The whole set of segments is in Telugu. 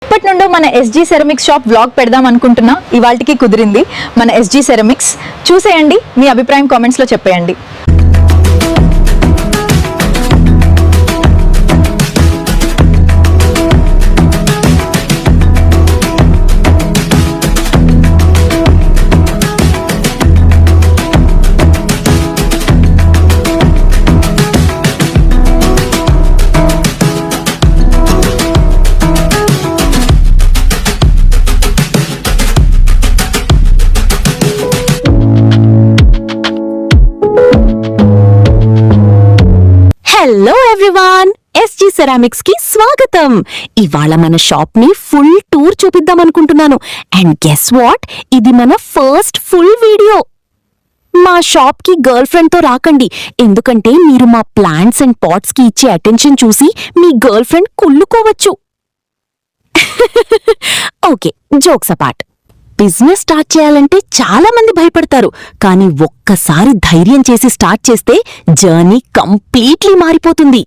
ఇప్పటి నుండి మన ఎస్జీ సెరామిక్స్ షాప్ వ్లాగ్ పెడదాం అనుకుంటున్నా. ఇవాల్టికి కుదిరింది. మన ఎస్జీ సెరామిక్స్ చూసేయండి, మీ అభిప్రాయం కామెంట్స్ లో చెప్పేయండి. హలో ఎవ్రీవాన్, ఎస్జీ సెరామిక్స్ కి స్వాగతం. ఇవాళ మన షాప్ ని ఫుల్ టూర్ చూపిద్దాం అనుకుంటున్నాను. అండ్ గెస్ వాట్, ఇది మన ఫస్ట్ ఫుల్ వీడియో. మా షాప్ కి గర్ల్ ఫ్రెండ్ తో రాకండి, ఎందుకంటే మీరు మా ప్లాంట్స్ అండ్ పాట్స్ కి ఇచ్చే అటెన్షన్ చూసి మీ గర్ల్ ఫ్రెండ్ కుళ్ళుకోవచ్చు. Okay, jokes apart. Business start చేయాలంటే చాలా మంది భయపడతారు, కానీ ఒక్కసారి ధైర్యం చేసి స్టార్ట్ చేస్తే జర్నీ కంప్లీట్లీ మారిపోతుంది.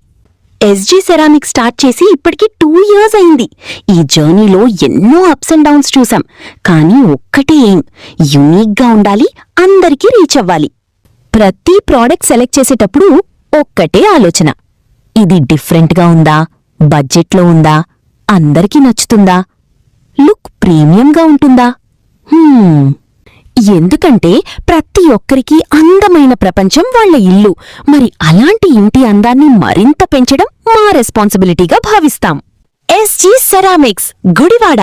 ఎస్జీ సెరామిక్స్ స్టార్ట్ చేసి ఇప్పటికి 2 years అయింది. ఈ జర్నీలో ఎన్నో అప్స్ అండ్ డౌన్స్ చూసాం, కానీ ఒక్కటే ఎయిమ్, యూనిక్గా ఉండాలి, అందరికీ రీచ్ అవ్వాలి. ప్రతి ప్రోడక్ట్ సెలెక్ట్ చేసేటప్పుడు ఒక్కటే ఆలోచన, ఇది డిఫరెంట్గా ఉందా, బడ్జెట్లో ఉందా, అందరికీ నచ్చుతుందా, లుక్ ప్రీమియంగా ఉంటుందా. ఎందుకంటే ప్రతి ఒక్కరికి అందమైన ప్రపంచం వాళ్ల ఇల్లు. మరి అలాంటి ఇంటి అందాన్ని మరింత పెంచడం మా రెస్పాన్సిబిలిటీగా భావిస్తాం. SG ceramics, Gudivada.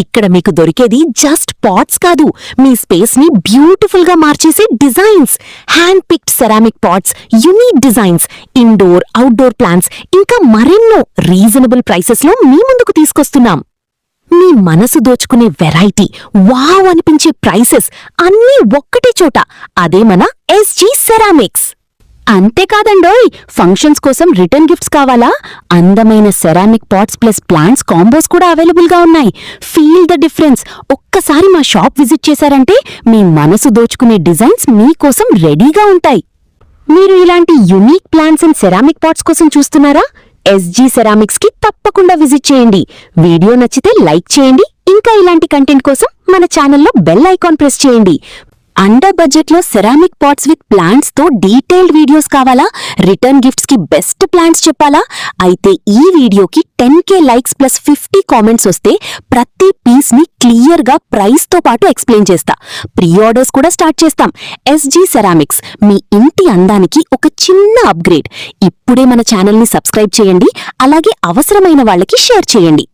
ఇక్కడ మీకు దొరికేది జస్ట్ పాట్స్ కాదు, మీ స్పేస్ ని బ్యూటిఫుల్ గా మార్చేసే designs, hand picked ceramic pots, unique designs, indoor outdoor plants, ఇంకా మరెన్నో రీజనబుల్ ప్రైసెస్ లో మీ ముందుకు తీసుకొస్తున్నాం. మీ మనసు దోచుకునే వెరైటీ, వావ్ అనిపించే ప్రైసెస్ అన్నీ ఒక్కటే చోట. అదే మన ఎస్జీ సెరామిక్స్. అంతేకాదండోయ్, ఫంక్షన్స్ కోసం రిటర్న్ గిఫ్ట్స్ కావాలా? అందమైన ceramic pots plus plants combos కూడా అవైలబుల్ గా ఉన్నాయి. Feel the difference. ఒక్కసారి మా షాప్ విజిట్ చేశారంటే మీ మనసు దోచుకునే డిజైన్స్ మీకోసం రెడీగా ఉంటాయి. మీరు ఇలాంటి unique plants and ceramic pots కోసం చూస్తున్నారా? ఎస్జీ సెరామిక్స్ కి తప్పకుండా విజిట్ చేయండి. వీడియో నచ్చితే లైక్ చేయండి. ఇంకా ఇలాంటి కంటెంట్ కోసం మన ఛానల్లో బెల్ ఐకాన్ ప్రెస్ చేయండి. అండర్ బడ్జెట్ లో సెరామిక్ పాట్స్ విత్ ప్లాంట్స్ తో డీటెయిల్డ్ వీడియోస్ కావాలా? రిటర్న్ గిఫ్ట్స్ కి బెస్ట్ ప్లాంట్స్ చెప్పాలా? అయితే ఈ వీడియోకి 10K లైక్స్ ప్లస్ 50 కామెంట్స్ వస్తే ప్రతి పీస్ ని క్లియర్ గా ప్రైస్ తో పాటు ఎక్స్ప్లెయిన్ చేస్తా. ప్రీ ఆర్డర్స్ కూడా స్టార్ట్ చేస్తాం. ఎస్జీ సెరామిక్స్, మీ ఇంటి అందానికి ఒక చిన్న అప్గ్రేడ్. ఇప్పుడే మన ఛానల్ ని సబ్స్క్రైబ్ చేయండి, అలాగే అవసరమైన వాళ్ళకి షేర్ చేయండి.